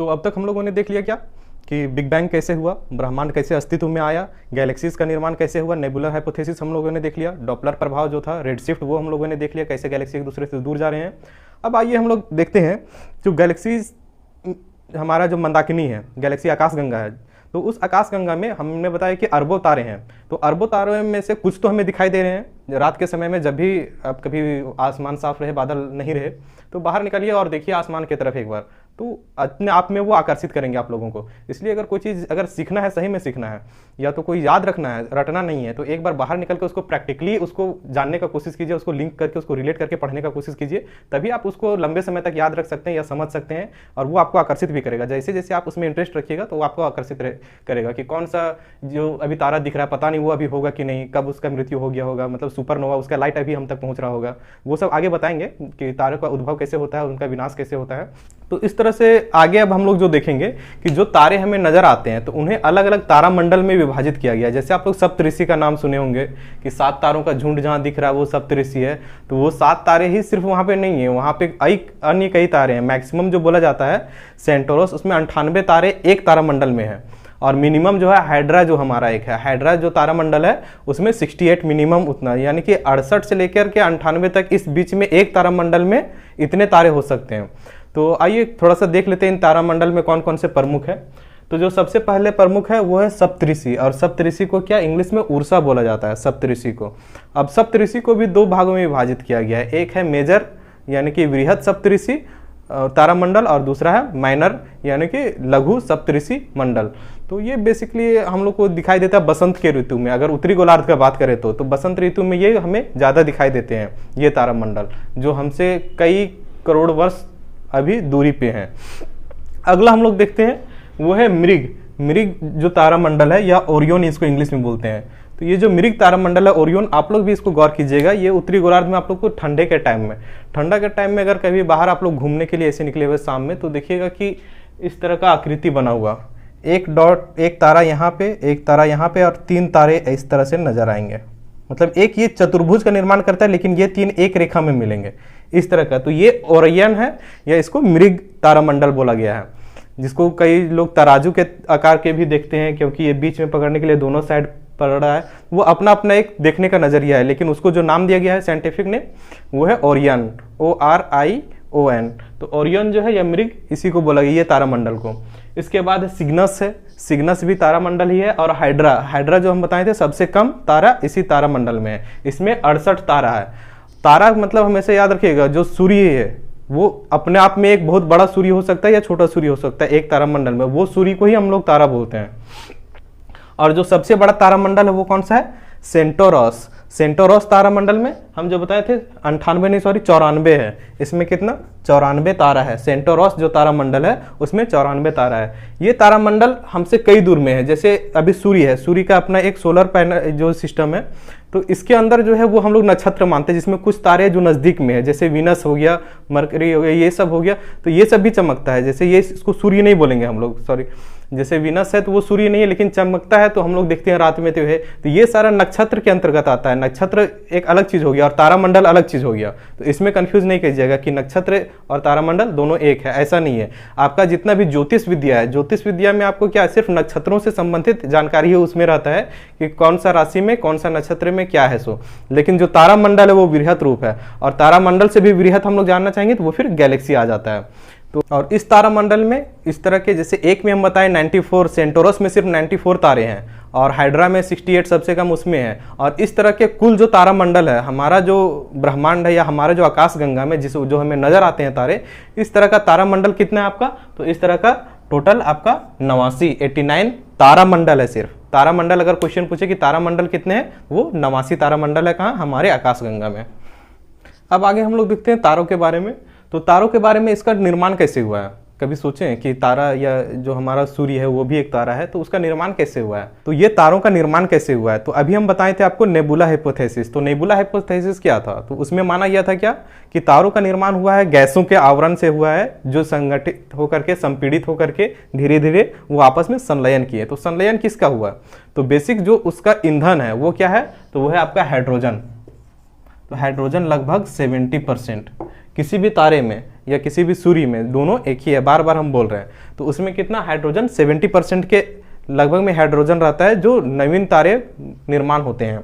तो अब तक हम लोगों ने देख लिया क्या कि बिग बैंग कैसे हुआ, ब्रह्मांड कैसे अस्तित्व में आया, गैलेक्सीज का निर्माण कैसे हुआ, नेबुलर हाइपोथेसिस हम लोगों ने देख लिया, डॉपलर प्रभाव जो था, रेडशिफ्ट वो हम लोगों ने देख लिया, कैसे गैलेक्सी एक दूसरे से दूर जा रहे हैं। अब आइए हम लोग देखते हैं जो गैलेक्सीज हमारा जो मंदाकिनी है, गैलेक्सी आकाशगंगा है, तो उस आकाशगंगा में हमने बताया कि अरबों तारे हैं। तो अरबों तारों में से कुछ तो हमें दिखाई दे रहे हैं रात के समय में, जब भी अब कभी आसमान साफ रहे, बादल नहीं रहे, तो बाहर निकलिए और देखिए आसमान की तरफ एक बार, तो अपने आप में वो आकर्षित करेंगे आप लोगों को। इसलिए अगर कोई चीज़ अगर सीखना है, सही में सीखना है, या तो कोई याद रखना है, रटना नहीं है, तो एक बार बाहर निकल के उसको प्रैक्टिकली उसको जानने का कोशिश कीजिए, उसको लिंक करके, उसको रिलेट करके पढ़ने का कोशिश कीजिए, तभी आप उसको लंबे समय तक याद रख सकते हैं या समझ सकते हैं, और वो आपको आकर्षित भी करेगा। जैसे जैसे आप उसमें इंटरेस्ट रखिएगा तो वो आपको आकर्षित करेगा कि कौन सा जो अभी तारा दिख रहा है, पता नहीं वो अभी होगा कि नहीं, कब उसका मृत्यु हो गया होगा, मतलब सुपरनोवा, उसका लाइट अभी हम तक पहुंच रहा होगा, वो सब आगे बताएंगे कि तारे का उद्भव कैसे होता है, उनका विनाश कैसे होता है। तो इस तरह से आगे अब हम लोग जो देखेंगे कि जो तारे हमें नजर आते हैं तो उन्हें अलग अलग तारा मंडल में विभाजित किया गया है। जैसे आप लोग सप्तऋषि का नाम सुने होंगे कि 7 तारों का झुंड जहां दिख रहा है वो सप्तऋषि है। तो वो 7 तारे ही सिर्फ वहां पे नहीं है, वहां पे अन्य कई तारे हैं। मैक्सिमम जो बोला जाता है सेंटोरस, उसमें 98 तारे एक तारा मंडल में है, और मिनिमम जो है हाइड्रा, जो हमारा एक है हाइड्रा जो तारामंडल है, उसमें 68 मिनिमम उतना, यानी कि 68 से लेकर के 98 तक इस बीच में एक तारामंडल में इतने तारे हो सकते हैं। तो आइए थोड़ा सा देख लेते हैं इन तारामंडल में कौन कौन से प्रमुख है। तो जो सबसे पहले प्रमुख है वो है सप्तऋषि, और सप्तऋषि को क्या इंग्लिश में उर्सा बोला जाता है सप्तऋषि को। अब सप्तऋषि को भी 2 भागों में विभाजित किया गया है, एक है मेजर यानी कि वृहद सप्तऋषि तारामंडल, और दूसरा है माइनर यानी कि लघु सप्तऋषि मंडल। तो ये बेसिकली हम लोग को दिखाई देता है बसंत के ऋतु में। अगर उत्तरी गोलार्ध का बात करें तो बसंत ऋतु में ये हमें ज़्यादा दिखाई देते हैं, ये तारामंडल जो हमसे कई करोड़ वर्ष अभी दूरी पे हैं। अगला हम लोग देखते हैं वो है मृग। मृग जो तारामंडल है, या ओरियन इसको इंग्लिश में बोलते हैं। तो ये जो मृग तारामंडल है ओरियन, आप लोग भी इसको गौर कीजिएगा, ये उत्तरी गोलार्ध में आप लोग को ठंडे के टाइम में, ठंडा के टाइम में अगर कभी बाहर आप लोग घूमने के लिए ऐसे निकले हुए शाम में, तो देखिएगा कि इस तरह का आकृति बना हुआ, एक डॉट, एक तारा यहाँ पे, एक तारा यहाँ पे, और 3 तारे इस तरह से नजर आएंगे। मतलब एक ये चतुर्भुज का निर्माण करता है, लेकिन ये 3 एक रेखा में मिलेंगे इस तरह का। तो ये ओरियन है, या इसको मृग तारामंडल बोला गया है, जिसको कई लोग तराजू के आकार के भी देखते हैं, क्योंकि ये बीच में पकड़ने के लिए दोनों साइड पड़ रहा है। वो अपना अपना एक देखने का नजरिया है, लेकिन उसको जो नाम दिया गया है साइंटिफिक ने, वो है ओरियन, ORION। तो ओरियन जो है या मृग, इसी को बोला गया ये तारामंडल को। इसके बाद सिग्नस है, सिग्नस भी तारामंडल ही है, और हाइड्रा, हाइड्रा जो हम बताए थे सबसे कम तारा इसी तारामंडल में है, इसमें 68 तारा है। तारा मतलब हमेशा याद रखिएगा, जो सूर्य है वो अपने आप में एक बहुत बड़ा सूर्य हो सकता है या छोटा सूर्य हो सकता है एक तारामंडल में, वो सूर्य को ही हम लोग तारा बोलते हैं। और जो सबसे बड़ा तारामंडल है वो कौन सा है, सेंटोरस। सेंटोरस तारामंडल में हम जो बताए थे 94 है, इसमें कितना 94 तारा है। सेंटोरस जो तारामंडल है उसमें 94 तारा है। ये तारामंडल हमसे कई दूर में है, जैसे अभी सूर्य है, सूर्य का अपना एक सोलर पैनल जो सिस्टम है, तो इसके अंदर जो है वो हम लोग नक्षत्र मानते हैं, जिसमें कुछ तारे जो नज़दीक में है, जैसे वीनस हो गया, मरकरी हो गया, ये सब हो गया। तो ये सब भी चमकता है, जैसे ये इसको सूर्य नहीं बोलेंगे हम लोग, सॉरी, जैसे वीनस है तो वो सूर्य नहीं है लेकिन चमकता है, तो हम लोग देखते हैं रात में तो है। तो ये सारा नक्षत्र के अंतर्गत आता है। नक्षत्र एक अलग चीज हो गया और तारामंडल अलग चीज हो गया, तो इसमें कंफ्यूज नहीं कीजिएगा कि नक्षत्र और तारामंडल दोनों एक है, ऐसा नहीं है। आपका जितना भी ज्योतिष विद्या है, ज्योतिष विद्या में आपको क्या सिर्फ नक्षत्रों से संबंधित जानकारी है, उसमें रहता है कि कौन सा राशि में कौन सा नक्षत्र में क्या है सो। लेकिन जो तारामंडल है वो वृहत रूप है, और तारामंडल से भी वृहत हम लोग जानना चाहेंगे तो वो फिर गैलेक्सी आ जाता है। तो और इस तारामंडल में इस तरह के, जैसे एक में हम बताएं 94, सेंटोरस में सिर्फ 94 तारे हैं, और हाइड्रा में 68 सबसे कम उसमें है। और इस तरह के कुल जो तारामंडल है, हमारा जो ब्रह्मांड है या हमारा जो आकाशगंगा में जो हमें नजर आते हैं तारे, इस तरह का तारामंडल कितना है आपका, तो इस तरह का टोटल आपका 89 तारामंडल है सिर्फ। तारामंडल अगर क्वेश्चन पूछे कि तारामंडल कितने हैं, वो 89 तारामंडल है। कहाँ, हमारे आकाशगंगा में। अब आगे हम लोग देखते हैं तारों के बारे में। तो तारों के बारे में, इसका निर्माण कैसे हुआ है, कभी सोचें कि तारा या जो हमारा सूर्य है वो भी एक तारा है, तो उसका निर्माण कैसे हुआ है। तो ये तारों का निर्माण कैसे हुआ है, तो अभी हम बताए थे आपको नेबुला हाइपोथेसिस। तो नेबुला हाइपोथेसिस क्या था, तो उसमें माना गया था क्या कि तारों का निर्माण हुआ है गैसों के आवरण से हुआ है, जो संगठित होकर के, संपीड़ित होकर के धीरे धीरे वो आपस में संलयन किए। तो संलयन किसका हुआ, तो बेसिक जो उसका ईंधन है वो क्या है, तो वो है आपका हाइड्रोजन। तो हाइड्रोजन लगभग 70% किसी भी तारे में या किसी भी सूर्य में, दोनों एक ही है, बार बार हम बोल रहे हैं, तो उसमें कितना हाइड्रोजन 70% के लगभग में हाइड्रोजन रहता है जो नवीन तारे निर्माण होते हैं।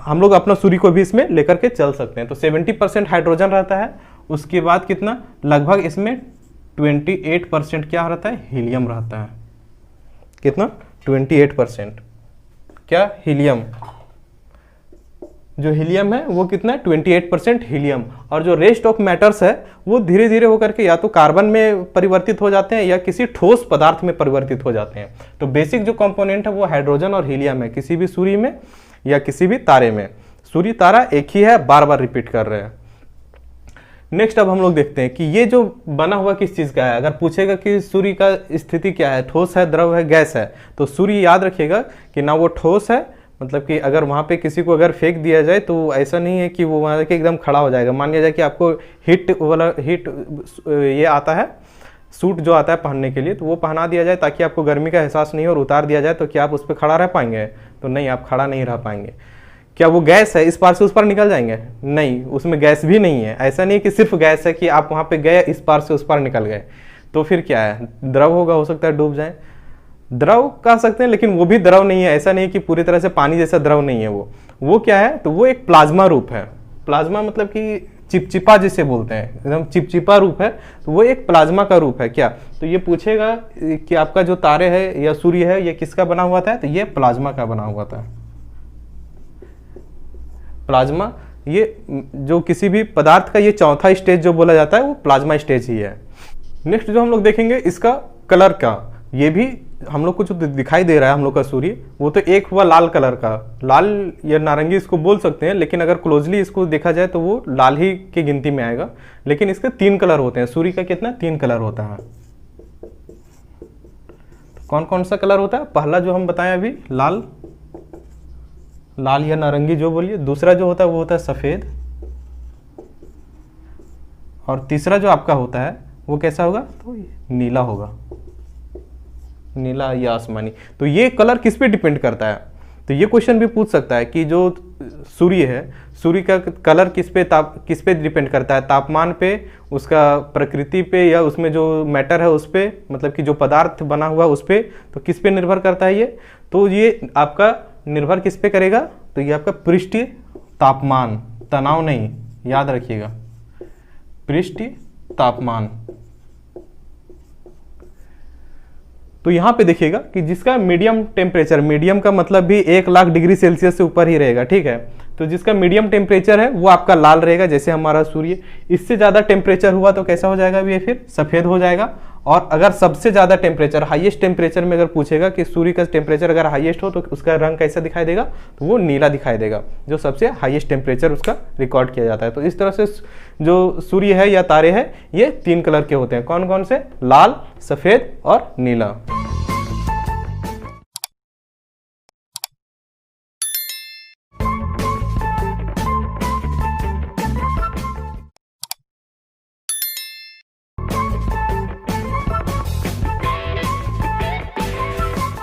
हम लोग अपना सूर्य को भी इसमें लेकर के चल सकते हैं। तो 70% हाइड्रोजन रहता है, उसके बाद कितना लगभग इसमें 28% क्या रहता है, हीलियम रहता है। कितना 28% क्या, हीलियम। जो हीलियम है वो कितना 28% हीलियम, और जो रेस्ट ऑफ मैटर्स है वो धीरे धीरे होकर के या तो कार्बन में परिवर्तित हो जाते हैं या किसी ठोस पदार्थ में परिवर्तित हो जाते हैं। तो बेसिक जो कंपोनेंट है वो हाइड्रोजन और हीलियम है किसी भी सूर्य में या किसी भी तारे में। सूर्य तारा एक ही है, बार बार रिपीट कर रहे हैं। नेक्स्ट अब हम लोग देखते हैं कि ये जो बना हुआ किस चीज का है। अगर पूछेगा कि सूर्य का स्थिति क्या है, ठोस है, द्रव है, गैस है, तो सूर्य याद रखिएगा कि ना वो ठोस है, मतलब कि अगर वहाँ पे किसी को अगर फेंक दिया जाए तो ऐसा नहीं है कि वो वहाँ के एकदम खड़ा हो जाएगा। मान लिया जाए कि आपको हीट ये आता है, सूट जो आता है पहनने के लिए, तो वो पहना दिया जाए ताकि आपको गर्मी का एहसास नहीं हो, और उतार दिया जाए तो क्या आप उस पर खड़ा रह पाएंगे? तो नहीं, आप खड़ा नहीं रह पाएंगे। क्या वो गैस है, इस पार से उस पार निकल जाएंगे? नहीं, उसमें गैस भी नहीं है। ऐसा नहीं है कि सिर्फ गैस है कि आप वहाँ पे गए, इस पार से उस पार निकल गए। तो फिर क्या है, द्रव होगा, हो सकता है डूब जाए। द्रव कह सकते हैं, लेकिन वो भी द्रव नहीं है। ऐसा नहीं है कि पूरी तरह से पानी जैसा द्रव नहीं है वो क्या है, तो वो एक प्लाज्मा रूप है। प्लाज्मा मतलब कि चिपचिपा जिसे बोलते हैं, एकदम चिपचिपा रूप है, तो वो एक प्लाज्मा का रूप है। क्या, तो ये पूछेगा कि आपका जो तारे है या सूर्य है ये किसका बना हुआ था, तो ये प्लाज्मा का बना हुआ था। प्लाज्मा, ये जो किसी भी पदार्थ का ये चौथा स्टेज जो बोला जाता है वो प्लाज्मा स्टेज ही है। नेक्स्ट जो हम लोग देखेंगे इसका कलर का, ये भी हम लोग को जो दिखाई दे रहा है हम लोग का सूर्य, वो तो एक हुआ लाल कलर का, लाल या नारंगी इसको बोल सकते हैं, लेकिन अगर क्लोजली इसको देखा जाए तो वो लाल ही की गिनती में आएगा। लेकिन इसके 3 कलर होते हैं। सूर्य का कितना, 3 कलर होता है। तो कौन कौन सा कलर होता है? पहला जो हम बताएं अभी, लाल, लाल या नारंगी जो बोलिए। दूसरा जो होता है वो होता है सफेद, और तीसरा जो आपका होता है वो कैसा होगा, तो नीला होगा, नीला या आसमानी। तो ये कलर किस पे डिपेंड करता है? तो ये क्वेश्चन भी पूछ सकता है कि जो सूर्य है, सूर्य का कलर किस पे डिपेंड करता है? तापमान पे, उसका प्रकृति पे, या उसमें जो मैटर है उस पे, मतलब कि जो पदार्थ बना हुआ उस पे, तो किस पे निर्भर करता है ये? तो ये आपका निर्भर किस पे करेगा, तो ये आपका पृष्ठीय तापमान, तनाव नहीं, याद रखिएगा, पृष्ठीय तापमान। तो यहां पे देखिएगा कि जिसका मीडियम टेम्परेचर, मीडियम का मतलब भी 1,00,000 डिग्री सेल्सियस से ऊपर ही रहेगा, ठीक है। तो जिसका मीडियम टेम्परेचर है वो आपका लाल रहेगा, जैसे हमारा सूर्य। इससे ज्यादा टेम्परेचर हुआ तो कैसा हो जाएगा, ये फिर सफेद हो जाएगा। और अगर सबसे ज्यादा टेम्परेचर, हाईएस्ट टेम्परेचर में अगर पूछेगा कि सूर्य का टेम्परेचर अगर हाईएस्ट हो तो उसका रंग कैसा दिखाई देगा, तो वो नीला दिखाई देगा, जो सबसे हाईएस्ट टेम्परेचर उसका रिकॉर्ड किया जाता है। तो इस तरह से जो सूर्य है या तारे हैं ये 3 कलर के होते हैं। कौन कौन से? लाल, सफेद और नीला।